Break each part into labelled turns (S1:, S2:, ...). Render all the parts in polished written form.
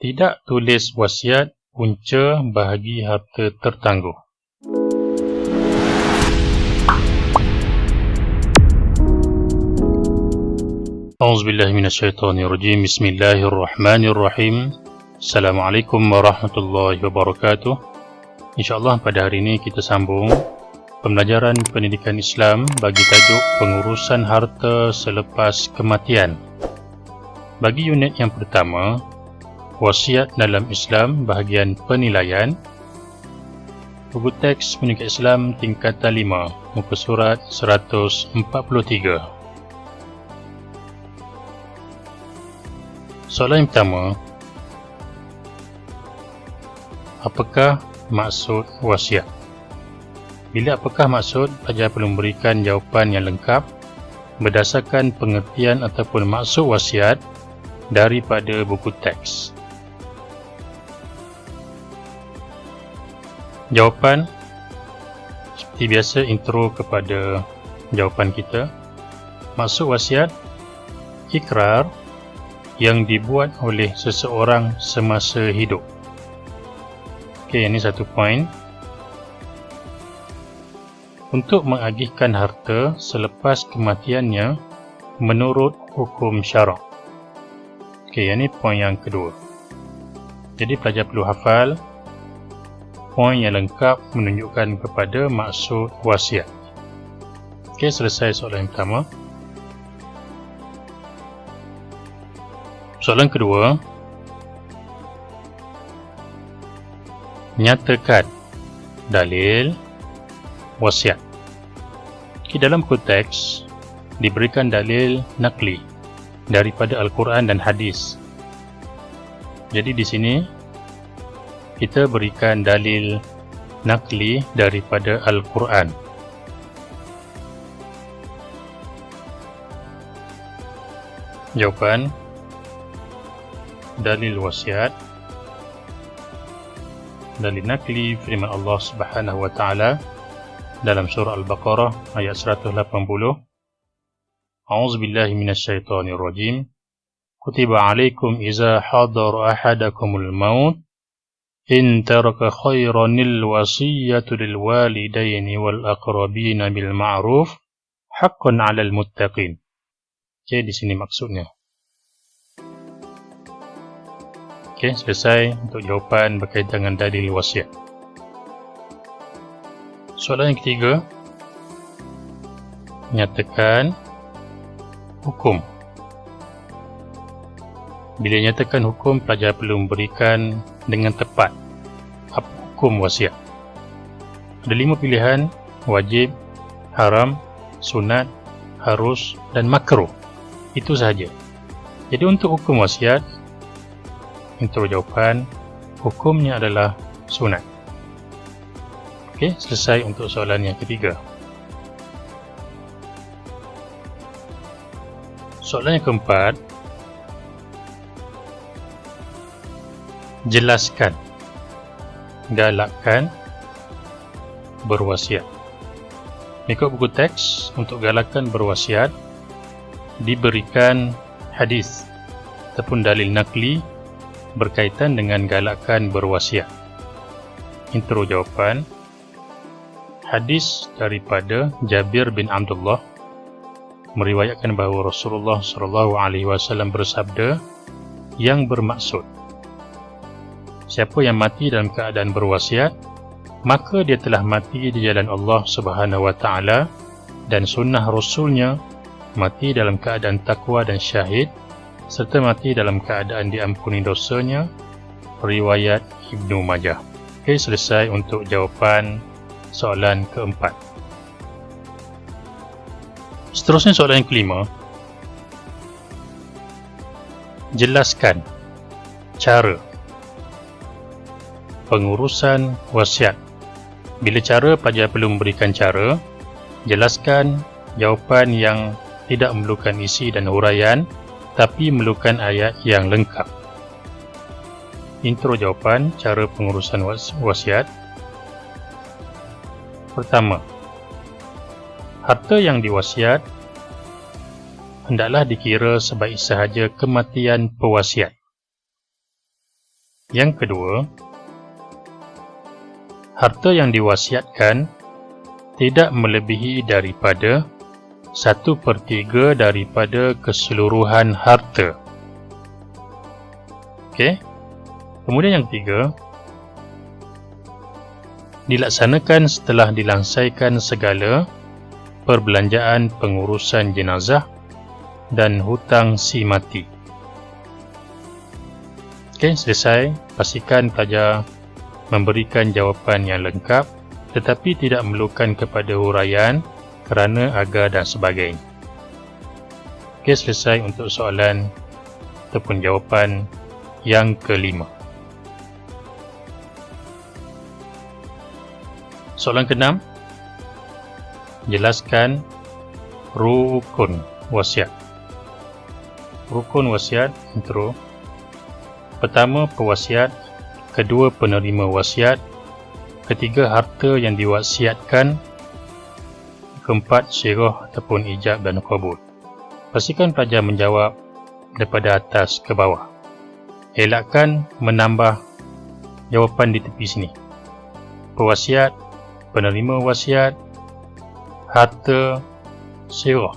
S1: Tidak tulis wasiat punca bahagi harta tertangguh. A'udzubillahi minasyaitonirrajim. Bismillahirrahmanirrahim. Assalamualaikum warahmatullahi wabarakatuh. InsyaAllah pada hari ini kita sambung pembelajaran pendidikan Islam bagi tajuk pengurusan harta selepas kematian. Bagi unit yang pertama, wasiat dalam Islam bahagian penilaian, buku teks pendidikan Islam tingkatan 5, muka surat 143. Soalan yang pertama, apakah maksud wasiat? Bila apakah maksud, pelajar perlu memberikan jawapan yang lengkap berdasarkan pengertian ataupun maksud wasiat daripada buku teks. Jawapan seperti biasa, intro kepada jawapan kita. Maksud wasiat, ikrar yang dibuat oleh seseorang semasa hidup. Okey, ini satu poin. Untuk mengagihkan harta selepas kematiannya menurut hukum syarak. Okey, ini poin yang kedua. Jadi pelajar perlu hafal poin yang lengkap menunjukkan kepada maksud wasiat. Okey, selesai soalan yang pertama. Soalan kedua, nyatakan dalil wasiat. Okey, dalam buku teks diberikan dalil nakli daripada Al-Quran dan hadis. Jadi di sini kita berikan dalil nakli daripada Al-Quran. Jawapan, dalil wasiat, dalil nakli firman Allah Subhanahu wa taala dalam surah Al-Baqarah ayat 180. A'udzubillahi minasyaitonirrajim. Kutiba 'alaikum idza hadara ahadakumul maut in taraka khairanil wasiyatu lil walidaini wal aqrabina bil ma'ruf haqqan 'alal muttaqin. Okey, di sini maksudnya. Okey, selesai untuk jawapan berkaitan dengan dalil wasiat. Soalan yang ketiga, nyatakan hukum. Bila nyatakan hukum, pelajar perlu memberikan dengan tepat apa hukum wasiat. Ada 5 pilihan: wajib, haram, sunat, harus dan makruh. Itu sahaja. Jadi untuk hukum wasiat, intro jawapan, hukumnya adalah sunat. Okey, selesai untuk soalan yang ketiga. Soalan yang keempat, jelaskan, galakkan berwasiat. Mengikut buku teks, untuk galakkan berwasiat diberikan hadis ataupun dalil nakli berkaitan dengan galakkan berwasiat. Intro jawapan, hadis daripada Jabir bin Abdullah meriwayatkan bahawa Rasulullah SAW bersabda yang bermaksud, siapa yang mati dalam keadaan berwasiat, maka dia telah mati di jalan Allah Subhanahu wa taala, dan sunnah Rasulnya mati dalam keadaan takwa dan syahid, serta mati dalam keadaan diampuni dosanya. Riwayat Ibnu Majah. Okey, selesai untuk jawapan soalan keempat. Seterusnya soalan yang kelima, jelaskan cara pengurusan wasiat. Bila cara, pelajar perlu memberikan cara. Jelaskan jawapan yang tidak memerlukan isi dan huraian, tapi memerlukan ayat yang lengkap. Intro jawapan cara pengurusan wasiat. Pertama, harta yang diwasiat hendaklah dikira sebaik sahaja kematian pewasiat. Yang kedua, harta yang diwasiatkan tidak melebihi daripada 1/3 daripada keseluruhan harta. Okey. Kemudian yang ketiga, dilaksanakan setelah dilangsaikan segala perbelanjaan pengurusan jenazah dan hutang si mati. Okey, selesai. Pastikan pelajar memberikan jawapan yang lengkap tetapi tidak memerlukan kepada huraian kerana, agar dan sebagainya. Okey, selesai untuk soalan ataupun jawapan yang kelima. Soalan keenam, jelaskan rukun wasiat. Rukun wasiat, intro. Pertama, pewasiat. Kedua, penerima wasiat. Ketiga, harta yang diwasiatkan. Keempat, syirah ataupun ijab dan qabul. Pastikan pelajar menjawab daripada atas ke bawah. Elakkan menambah jawapan di tepi sini. Pewasiat, penerima wasiat, harta, syirah.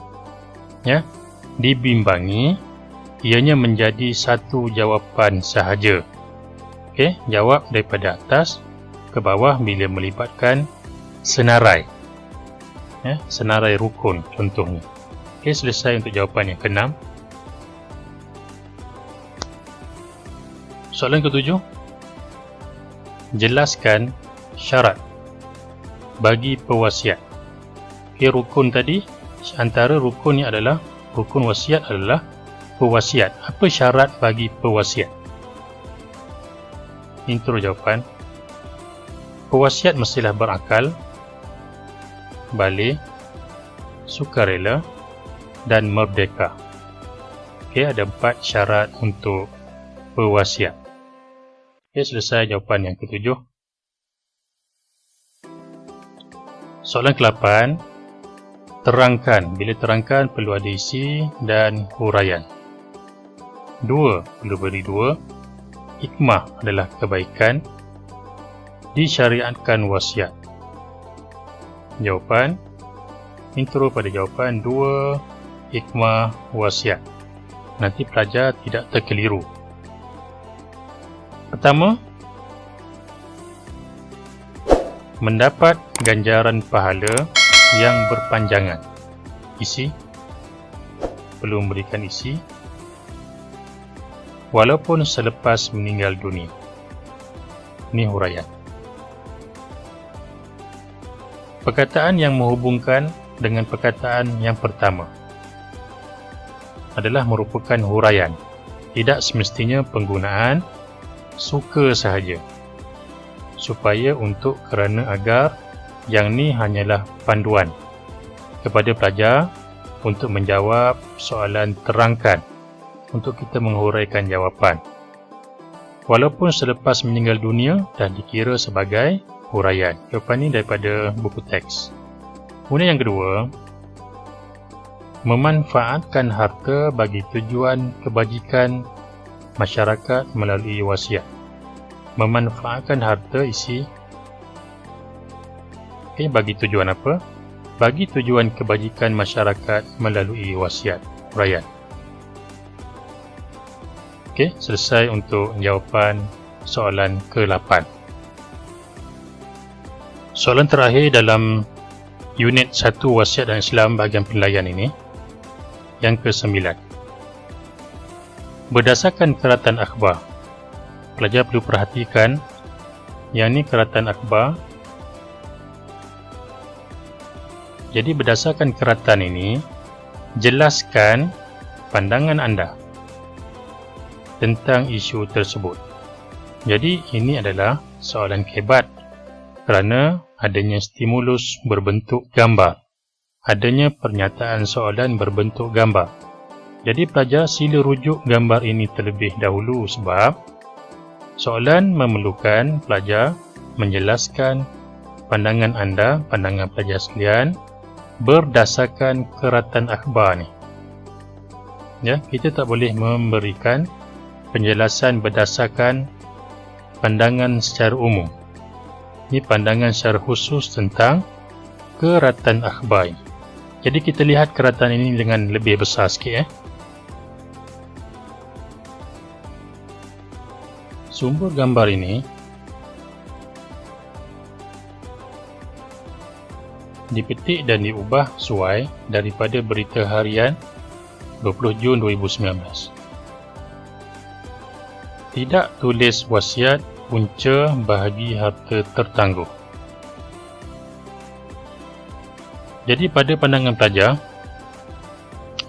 S1: Ya, dibimbangi ianya menjadi satu jawapan sahaja. Okey, jawab daripada atas ke bawah bila melibatkan senarai. Ya, senarai rukun contohnya. Okey, selesai untuk jawapan yang keenam. Soalan ketujuh, jelaskan syarat bagi pewasiat. Okey, rukun tadi, antara rukun yang adalah rukun wasiat adalah pewasiat. Apa syarat bagi pewasiat? Intro jawapan. Pewasiat mestilah berakal, balik, sukarela dan merdeka. Okey, ada 4 syarat untuk pewasiat. Okey, selesai jawapan yang ketujuh. Soalan ke-8, terangkan. Bila terangkan perlu ada isi dan huraian. 2, perlu beri 2. Hikmah adalah kebaikan. Disyariatkan wasiat. Jawapan, intro pada jawapan 2, hikmah wasiat. Nanti pelajar tidak terkeliru. Pertama, mendapat ganjaran pahala yang berpanjangan. Isi, perlu memberikan isi. Walaupun selepas meninggal dunia. Ini huraian. Perkataan yang menghubungkan dengan perkataan yang pertama adalah merupakan huraian. Tidak semestinya penggunaan suka sahaja. Supaya untuk, kerana, agar, yang ni hanyalah panduan kepada pelajar untuk menjawab soalan terangkan untuk kita menghuraikan jawapan. Walaupun selepas meninggal dunia dah dikira sebagai huraian. Jawapan ini daripada buku teks. Kemudian yang kedua, memanfaatkan harta bagi tujuan kebajikan masyarakat melalui wasiat. Memanfaatkan harta, isi. Okey, bagi tujuan apa? Bagi tujuan kebajikan masyarakat melalui wasiat, huraian. Okey, selesai untuk jawapan soalan ke-8. Soalan terakhir dalam unit 1 wasiat dan Islam bahagian penilaian ini, yang ke-9. Berdasarkan keratan akhbar. Pelajar perlu perhatikan yang ni keratan akhbar. Jadi berdasarkan keratan ini, jelaskan pandangan anda tentang isu tersebut. Jadi ini adalah soalan hebat kerana adanya stimulus berbentuk gambar. Adanya pernyataan soalan berbentuk gambar. Jadi pelajar sila rujuk gambar ini terlebih dahulu sebab soalan memerlukan pelajar menjelaskan pandangan anda, pandangan pelajar sekalian berdasarkan keratan akhbar ni. Ya, kita tak boleh memberikan penjelasan berdasarkan pandangan secara umum. Ini pandangan secara khusus tentang keratan akhbar. Jadi kita lihat keratan ini dengan lebih besar sikit. Sumber gambar ini dipetik dan diubah sesuai daripada berita harian 20 Jun 2019. Tidak tulis wasiat punca bahagi harta tertangguh. Jadi pada pandangan pelajar,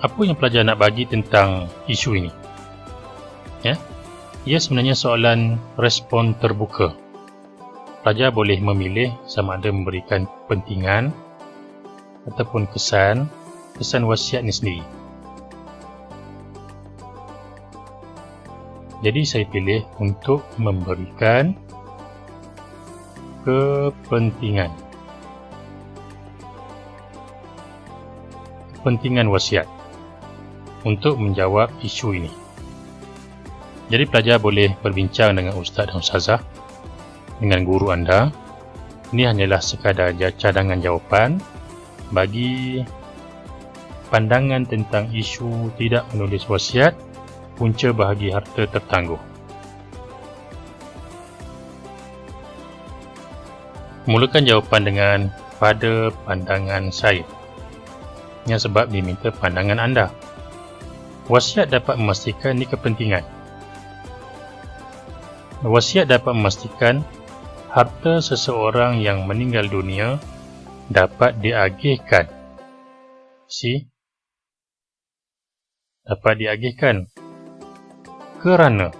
S1: apa yang pelajar nak bagi tentang isu ini? Ia sebenarnya soalan respon terbuka. Pelajar boleh memilih sama ada memberikan kepentingan ataupun kesan wasiat ini sendiri. Jadi saya pilih untuk memberikan kepentingan wasiat untuk menjawab isu ini. Jadi pelajar boleh berbincang dengan ustaz dan ustazah, dengan guru anda. Ini hanyalah sekadar cadangan jawapan bagi pandangan tentang isu tidak menulis wasiat punca bahagi harta tertangguh. Mulakan jawapan dengan pada pandangan saya. Yang sebab diminta pandangan anda. Wasiat dapat memastikan ini kepentingan. Wasiat dapat memastikan harta seseorang yang meninggal dunia dapat diagihkan. Dapat diagihkan kerana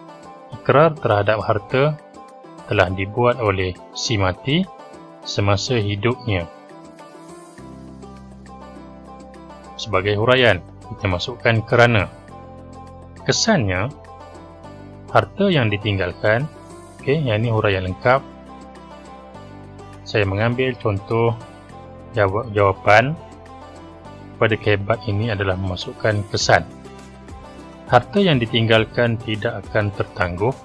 S1: ikrar terhadap harta telah dibuat oleh si mati semasa hidupnya. Sebagai huraian, kita masukkan kerana. Kesannya, harta yang ditinggalkan, yang ini huraian lengkap. Saya mengambil contoh jawapan pada kebat ini adalah memasukkan kesan. Harta yang ditinggalkan tidak akan tertangguh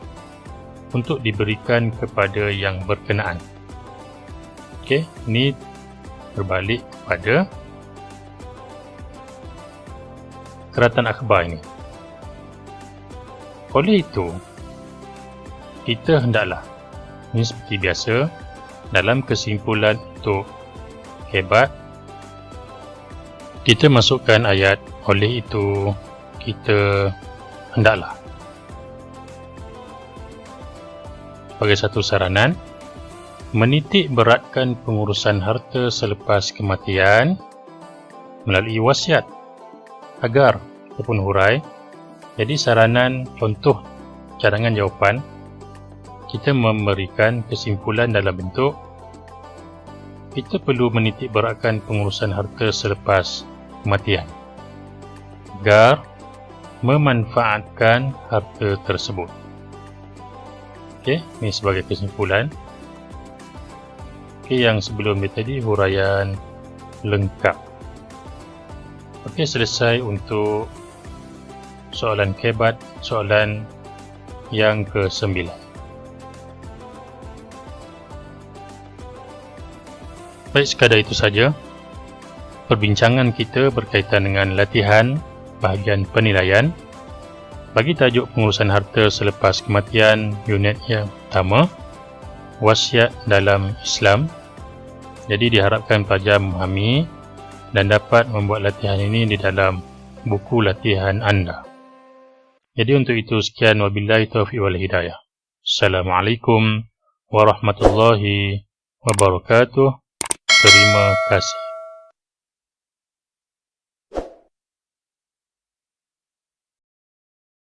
S1: untuk diberikan kepada yang berkenaan. Ini berbalik kepada keratan akhbar ini. Oleh itu, kita hendaklah, ini seperti biasa, dalam kesimpulan untuk kebat, kita masukkan ayat, oleh itu kita hendaklah. Sebagai satu saranan, menitik beratkan pengurusan harta selepas kematian melalui wasiat agar ataupun hurai. Jadi saranan contoh cadangan jawapan, kita memberikan kesimpulan dalam bentuk kita perlu menitik beratkan pengurusan harta selepas kematian agar memanfaatkan harta tersebut. Ini sebagai kesimpulan. Yang sebelum tadi huraian lengkap. Selesai untuk soalan kebat, soalan yang ke-9. Baik, sekadar itu saja perbincangan kita berkaitan dengan latihan bahagian penilaian bagi tajuk pengurusan harta selepas kematian unit yang pertama, wasiat dalam Islam. Jadi diharapkan pelajar memahami dan dapat membuat latihan ini di dalam buku latihan anda. Jadi untuk itu sekian, wabillahi taufiq wal hidayah. Assalamualaikum warahmatullahi wabarakatuh. Terima kasih.